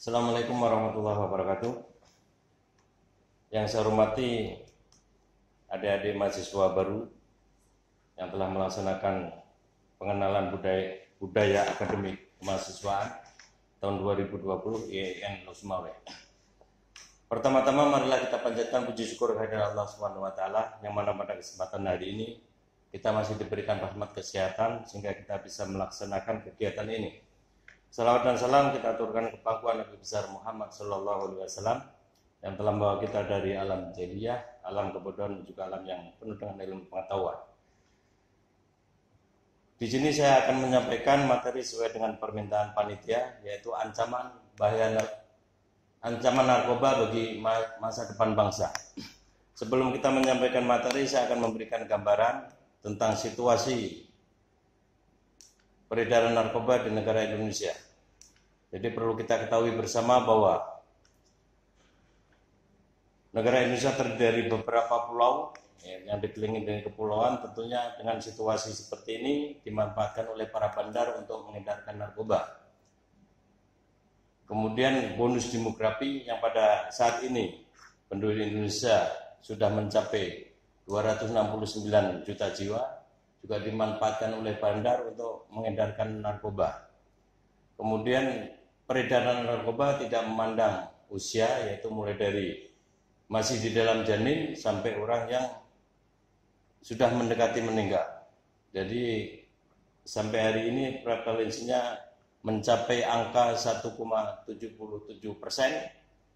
Assalamualaikum warahmatullahi wabarakatuh. Yang saya hormati adik-adik mahasiswa baru yang telah melaksanakan pengenalan budaya akademik kemahasiswaan tahun 2020 IAIN Losmawe. Pertama-tama marilah kita panjatkan puji syukur kehadirat Allah Subhanahu wa taala yang mana pada kesempatan hari ini kita masih diberikan rahmat kesehatan sehingga kita bisa melaksanakan kegiatan ini. Salawat dan salam kita aturkan ke pangkuan Nabi besar Muhammad Sallallahu Alaihi Wasallam yang telah membawa kita dari alam jahiliyah, alam kebodohan dan juga alam yang penuh dengan ilmu pengetahuan. Di sini saya akan menyampaikan materi sesuai dengan permintaan panitia, yaitu ancaman narkoba bagi masa depan bangsa. Sebelum kita menyampaikan materi, saya akan memberikan gambaran tentang situasi peredaran narkoba di negara Indonesia. Jadi perlu kita ketahui bersama bahwa negara Indonesia terdiri dari beberapa pulau yang dikelilingi dengan kepulauan. Tentunya dengan situasi seperti ini dimanfaatkan oleh para bandar untuk mengedarkan narkoba. Kemudian bonus demografi yang pada saat ini penduduk Indonesia sudah mencapai 269 juta jiwa juga dimanfaatkan oleh bandar untuk mengedarkan narkoba. Kemudian peredaran narkoba tidak memandang usia, yaitu mulai dari masih di dalam janin sampai orang yang sudah mendekati meninggal. Jadi sampai hari ini prevalensinya mencapai angka 1,77%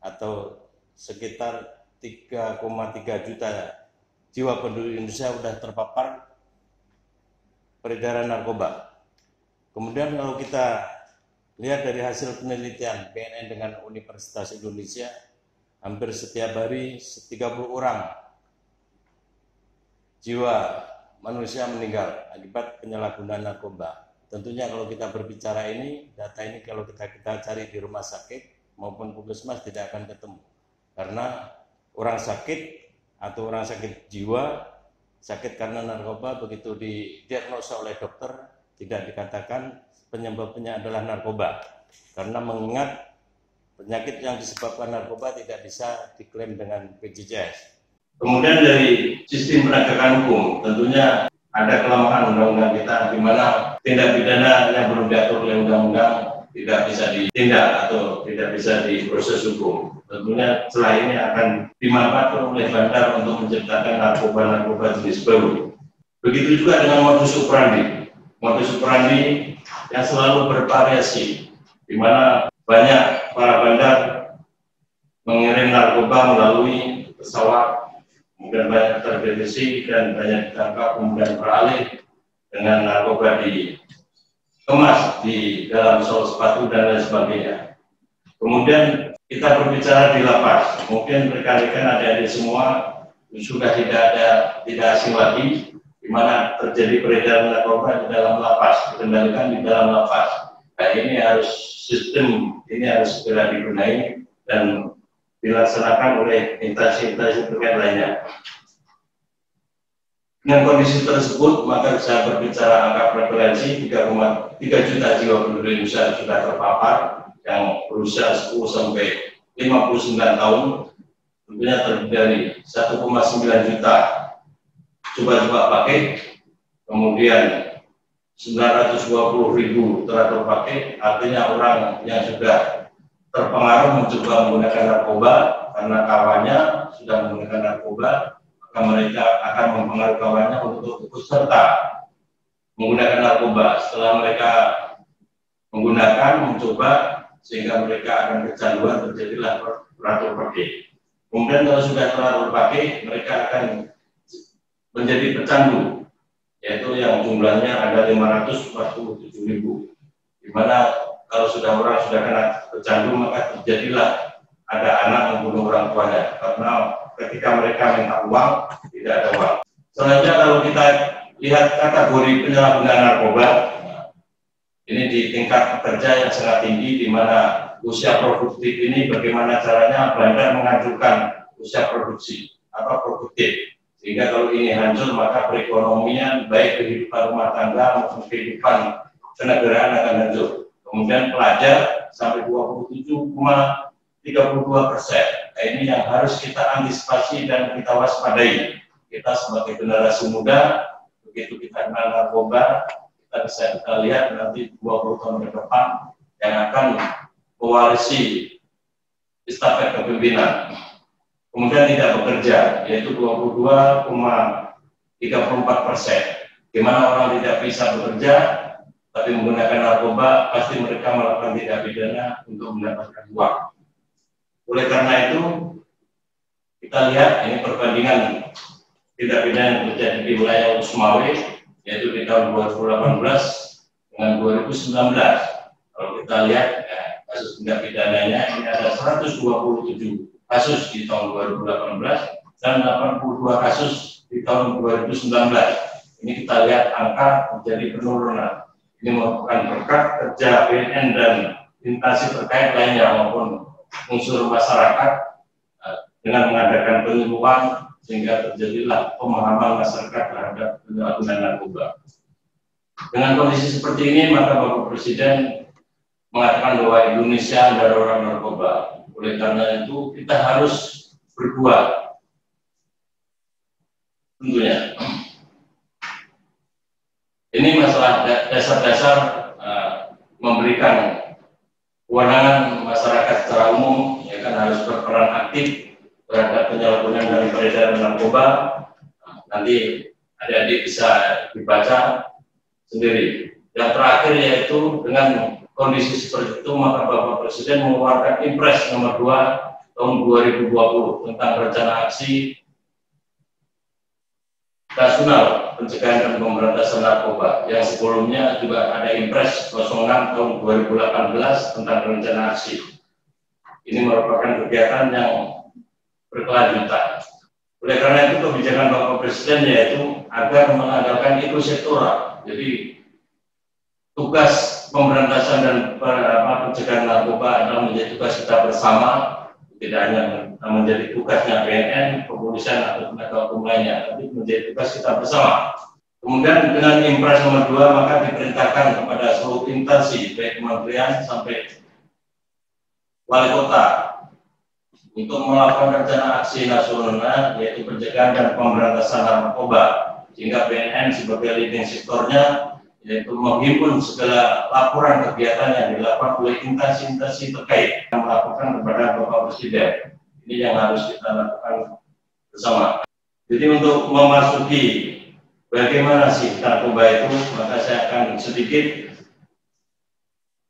atau sekitar 3,3 juta jiwa penduduk Indonesia sudah terpapar peredaran narkoba. Kemudian kalau kita lihat dari hasil penelitian BNN dengan Universitas Indonesia, hampir setiap hari 30 orang jiwa manusia meninggal akibat penyalahgunaan narkoba. Tentunya kalau kita berbicara ini, data ini kalau kita cari di rumah sakit maupun puskesmas tidak akan ketemu. Karena orang sakit atau orang sakit jiwa, sakit karena narkoba begitu didiagnosa oleh dokter tidak dikatakan penyebabnya adalah narkoba, karena mengingat penyakit yang disebabkan narkoba tidak bisa diklaim dengan BPJS. Kemudian dari sistem penegakan hukum, tentunya ada kelemahan undang-undang kita di mana tindak pidana yang belum diatur oleh undang-undang tidak bisa ditindak atau tidak bisa diproses hukum. Tentunya celah ini akan dimanfaatkan oleh bandar untuk menciptakan narkoba jenis baru. Begitu juga dengan modus operandi. Modus operandi yang selalu bervariasi, di mana banyak para bandar mengirim narkoba melalui pesawat, kemudian banyak terdeteksi dan banyak ditangkap, kemudian beralih dengan narkoba dikemas di dalam sol sepatu dan lain sebagainya. Kemudian kita berbicara di lapas, mungkin rekan-rekan adik-adik semua sudah tidak asing lagi, di mana terjadi peredaran narkoba di dalam lapas, dikendalikan di dalam lapas. Nah, ini sistem ini harus segera digunakan dan dilaksanakan oleh instansi-instansi terkait lainnya. Dengan kondisi tersebut, maka bisa berbicara angka prevalensi 3,3 juta jiwa penduduk Indonesia sudah terpapar yang berusia 10 sampai 59 tahun, tentunya terdiri dari 1,9 juta coba pakai, kemudian 920.000 teratur pakai, artinya orang yang sudah terpengaruh mencoba menggunakan narkoba karena kawannya sudah menggunakan narkoba, maka mereka akan mempengaruhi kawannya untuk ikut serta menggunakan narkoba. Setelah mereka menggunakan, mencoba, sehingga mereka akan kecanduan, terjadilah teratur pakai. Kemudian kalau sudah teratur pakai, mereka akan menjadi pecandu, yaitu yang jumlahnya ada 547.000, di mana kalau orang sudah kena pecandu maka terjadilah ada anak membunuh orang tuanya karena ketika mereka minta uang tidak ada uang. Selanjutnya kalau kita lihat kategori penyalahgunaan narkoba, ini di tingkat pekerja yang sangat tinggi, di mana usia produktif ini bagaimana caranya bandar mengajukan usia produksi atau produktif. Sehingga kalau ini hancur maka perekonomian baik kehidupan rumah tangga maupun kehidupan kenegaraan akan hancur. Kemudian pelajar sampai 27,32%. Nah, ini yang harus kita antisipasi dan kita waspadai. Kita sebagai generasi muda, begitu kita kenal narkoba, kita lihat nanti 20 tahun ke depan yang akan mewarisi estafet kepemimpinan. Kemudian tidak bekerja, yaitu 22,34%. Gimana orang tidak bisa bekerja, tapi menggunakan narkoba, pasti mereka melakukan tindak pidana untuk mendapatkan uang. Oleh karena itu, kita lihat ini perbandingan tindak pidana yang terjadi di wilayah Sumawe, yaitu di tahun 2018 dengan 2019. Kalau kita lihat ya, kasus tindak pidananya ini ada 127 kasus di tahun 2018 dan 82 kasus di tahun 2019. Ini kita lihat angka terjadi penurunan. Ini merupakan berkat kerja BNN dan instansi terkait lainnya maupun unsur masyarakat dengan mengadakan penyuluhan sehingga terjadilah pemahaman masyarakat terhadap penyalahgunaan narkoba. Dengan kondisi seperti ini, maka Bapak Presiden mengatakan bahwa Indonesia adalah orang narkoba. Oleh karena itu, kita harus berbuat. Tentunya. Ini masalah dasar-dasar memberikan kewenangan masyarakat secara umum, ya kan, harus berperan aktif terhadap penyalahgunaan dan peredaran narkoba. Nanti adik-adik bisa dibaca sendiri. Yang terakhir yaitu dengan kondisi seperti itu, maka Bapak Presiden mengeluarkan Impres nomor 2 tahun 2020 tentang rencana aksi nasional pencegahan dan pemberantasan narkoba, yang sebelumnya juga ada Impres 06 tahun 2018 tentang rencana aksi. Ini merupakan kegiatan yang berkelanjutan. Oleh karena itu, kebijakan Bapak Presiden yaitu agar mengandalkan ekosektoral. Jadi tugas pemberantasan dan pencegahan narkoba adalah menjadi tugas kita bersama, tidak hanya menjadi tugasnya BNN, kepolisian atau penegak hukum lainnya, tapi menjadi tugas kita bersama. Kemudian dengan Impres nomor 2 maka diperintahkan kepada seluruh instansi baik kementerian sampai wali kota untuk melakukan rencana aksi nasional yaitu pencegahan dan pemberantasan narkoba, sehingga BNN sebagai leading sektornya yaitu menghimpun segala laporan kegiatan yang dilakukan oleh instansi-instansi terkait yang melakukan kepada Bapak Presiden. Ini yang harus kita lakukan bersama. Jadi untuk memasuki bagaimana sih narkoba itu, maka saya akan sedikit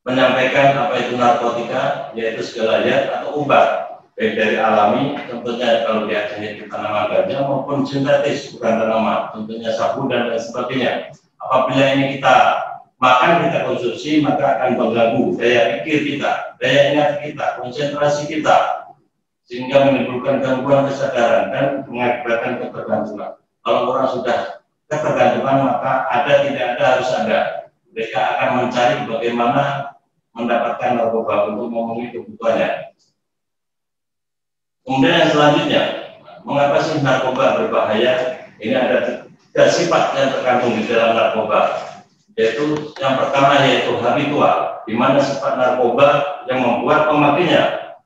menyampaikan apa itu narkotika, yaitu segala zat atau obat, baik dari alami, tentunya kalau di Aceh kita nama ganja, maupun sintetis, bukan tanaman, tentunya sabu dan lain sebagainya. Apabila ini kita makan, kita konsumsi, maka akan mengganggu daya pikir kita, daya ingat kita, konsentrasi kita, sehingga menimbulkan gangguan kesadaran dan mengakibatkan ketergantungan. Kalau orang sudah ketergantungan, maka ada tidak ada harus ada. Mereka akan mencari bagaimana mendapatkan narkoba untuk memenuhi kebutuhannya. Kemudian yang selanjutnya, mengapa sih narkoba berbahaya? Ini ada 3 sifat yang terkandung di dalam narkoba, yaitu yang pertama yaitu habitual, di mana sifat narkoba yang membuat pemakainya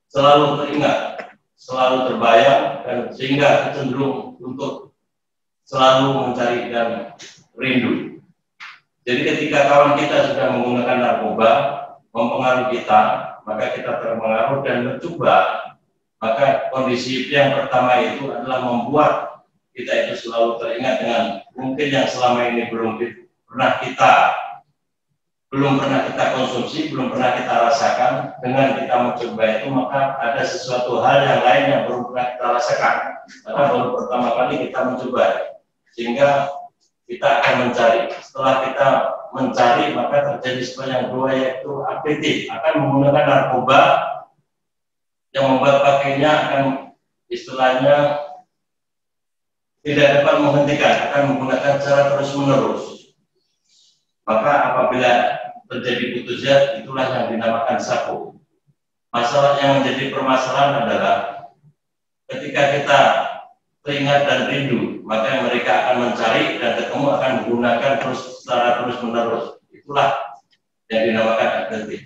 selalu teringat, selalu terbayang, dan sehingga cenderung untuk selalu mencari dan rindu. Jadi ketika kawan kita sudah menggunakan narkoba mempengaruhi kita, maka kita terpengaruh dan mencoba. Maka kondisi yang pertama itu adalah membuat kita itu selalu teringat dengan mungkin yang selama ini belum pernah kita konsumsi, belum pernah kita rasakan. Dengan kita mencoba itu, maka ada sesuatu hal yang lain yang belum pernah kita rasakan, karena baru pertama kali kita mencoba, sehingga kita akan mencari. Setelah kita mencari, maka terjadi sesuatu yang kedua, yaitu aktif, akan menggunakan narkoba yang membuat pakainya akan istilahnya tidak dapat menghentikan, akan menggunakan cara terus-menerus. Maka apabila terjadi putus zat, itulah yang dinamakan sabu. Masalah yang menjadi permasalahan adalah ketika kita teringat dan rindu, maka mereka akan mencari dan ketemu akan menggunakan secara terus-menerus. Itulah yang dinamakan adaptif.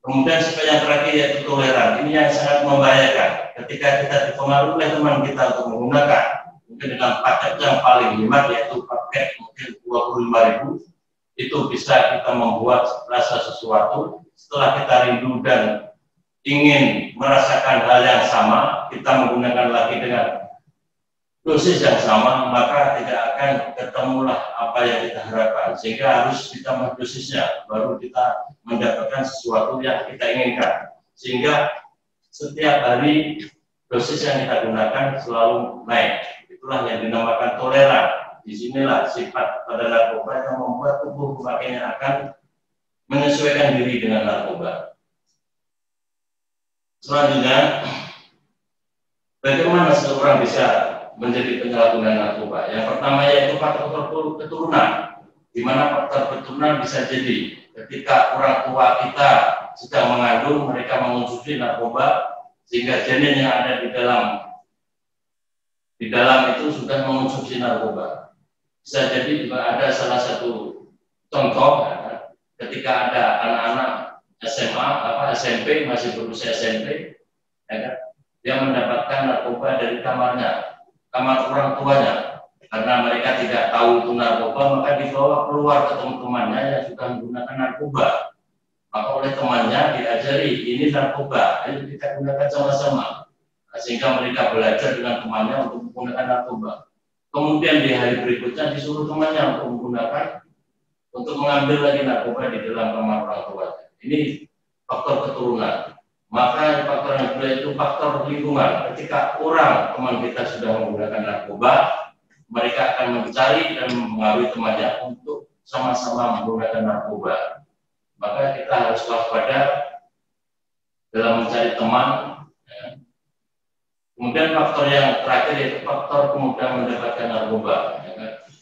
Kemudian yang terakhir yaitu toleran. Ini yang sangat membahayakan. Ketika kita dipengaruhi oleh teman kita untuk menggunakan mungkin dengan paket yang paling hemat yaitu paket mungkin 25.000, itu bisa kita membuat rasa sesuatu. Setelah kita rindu dan ingin merasakan hal yang sama, kita menggunakan lagi dengan dosis yang sama, maka tidak akan ketemulah apa yang kita harapkan. Sehingga harus ditambah dosisnya, baru kita mendapatkan sesuatu yang kita inginkan. Sehingga setiap hari dosis yang kita gunakan selalu naik. Itulah yang dinamakan toleran. Disinilah sifat pada narkoba yang membuat tubuh pemakainya akan menyesuaikan diri dengan narkoba. Selanjutnya, bagaimana seseorang bisa menjadi penyalahguna narkoba? Yang pertama yaitu faktor keturunan, di mana faktor keturunan bisa jadi ketika orang tua kita sedang mengandung, mereka mengonsumsi narkoba, sehingga janin yang ada di dalam itu sudah mengonsumsi narkoba. Bisa jadi juga ada salah satu contoh ketika ada anak-anak SMA, SMP, masih berusia SMP, dia mendapatkan narkoba dari kamar orang tuanya. Karena mereka tidak tahu itu narkoba, maka dibawa keluar ke teman-temannya yang sudah menggunakan narkoba. Maka oleh temannya diajari, ini narkoba, ayo kita gunakan sama-sama. Sehingga mereka belajar dengan temannya untuk menggunakan narkoba. Kemudian di hari berikutnya disuruh temannya untuk mengambil lagi narkoba di dalam kamar orang tua. Ini faktor keturunan. Maka faktor yang kedua itu faktor lingkungan. Ketika teman kita sudah menggunakan narkoba, mereka akan mencari dan mengambil temannya untuk sama-sama menggunakan narkoba. Maka kita harus waspada dalam mencari teman. Kemudian faktor yang terakhir yaitu faktor kemudahan mendapatkan narkoba.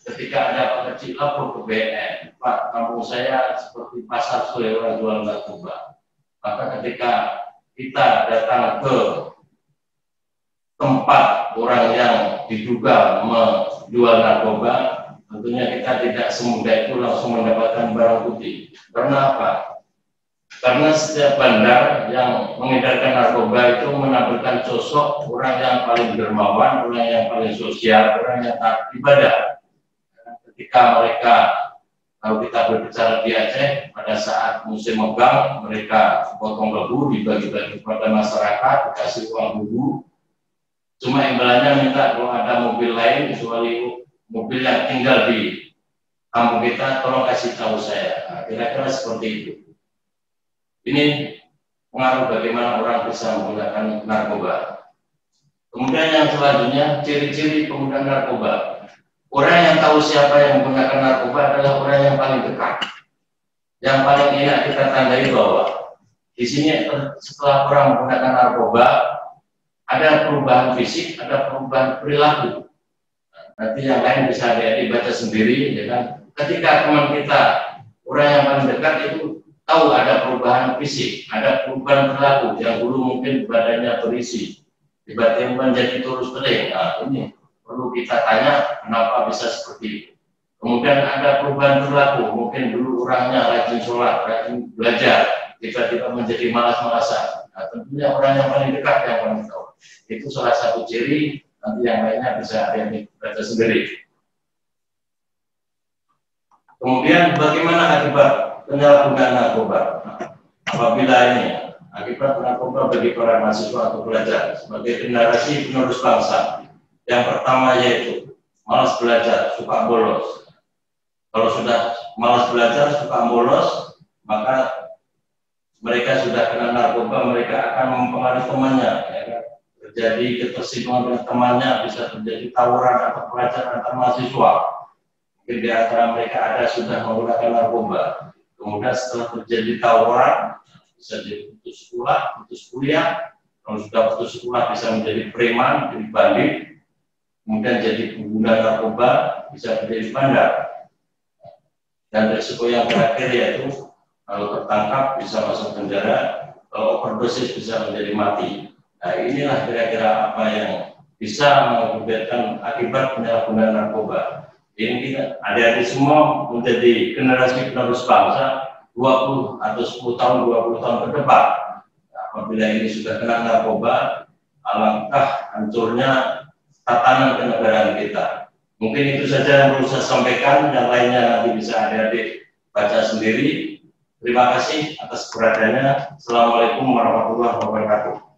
Ketika ada Pak kecil lapor ke BNN, Pak, kampung saya seperti pasar orang jual narkoba. Maka ketika kita datang ke tempat orang yang diduga menjual narkoba, tentunya kita tidak semudah itu langsung mendapatkan barang putih. Karena apa? Karena setiap bandar yang mengedarkan narkoba itu menampilkan sosok orang yang paling dermawan, orang yang paling sosial, orang yang taat ibadah. Ketika mereka, kalau kita berbicara di Aceh, pada saat musim megang, mereka potong lebu, dibagi-bagi kepada masyarakat, dikasih uang dulu. Cuma imbalannya minta kalau ada mobil lain, kecuali mobil yang tinggal di kampung kita, tolong kasih tahu saya. Nah, kira-kira seperti itu. Ini pengaruh bagaimana orang bisa menggunakan narkoba. Kemudian yang selanjutnya, ciri-ciri penggunaan narkoba. Orang yang tahu siapa yang menggunakan narkoba adalah orang yang paling dekat. Yang paling enak kita tandai bahwa di sini setelah orang menggunakan narkoba, ada perubahan fisik, ada perubahan perilaku. Nanti yang lain bisa dibaca sendiri, ya kan? Ketika teman kita, orang yang paling dekat itu tahu ada perubahan fisik, ada perubahan perilaku yang dulu mungkin badannya berisi, tiba-tiba menjadi turus kering. Nah, ini perlu kita tanya kenapa bisa seperti itu. Kemudian ada perubahan perilaku, mungkin dulu orangnya rajin sholat, rajin belajar, tiba-tiba menjadi malas-malasan. Nah, tentunya orang yang paling dekat yang paling tahu. Itu salah satu ciri, nanti yang lainnya bisa dibaca sendiri. Kemudian bagaimana akibat penyalahgunaan narkoba? Apabila ini akibat narkoba bagi para mahasiswa atau pelajar sebagai generasi penerus bangsa, yang pertama yaitu malas belajar, suka bolos. Kalau sudah malas belajar, suka bolos, maka mereka sudah kena narkoba, mereka akan mempengaruhi temannya, ya kan? Terjadi ketersinggungan dengan temannya, bisa terjadi tawuran atau pelajaran antar mahasiswa. Mungkin di antara mereka ada sudah menggunakan narkoba. Kemudian setelah terjadi tawuran, bisa jadi putus sekolah, putus kuliah. Kalau sudah putus sekolah bisa menjadi preman, jadi bandit. Kemudian jadi pengguna narkoba, bisa menjadi bandar. Dan risiko yang terakhir yaitu kalau tertangkap bisa masuk penjara, kalau overdosis bisa menjadi mati. Nah, inilah kira-kira apa yang bisa mengakibatkan akibat penyalahgunaan narkoba. Ini kita adik-adik semua menjadi generasi penerus bangsa, 20 atau 10 tahun, 20 tahun ke depan. Apabila ini sudah kena narkoba, alangkah hancurnya tatanan kenegaraan kita. Mungkin itu saja yang perlu saya sampaikan, yang lainnya nanti bisa adik-adik baca sendiri. Terima kasih atas perhatiannya. Assalamualaikum warahmatullahi wabarakatuh.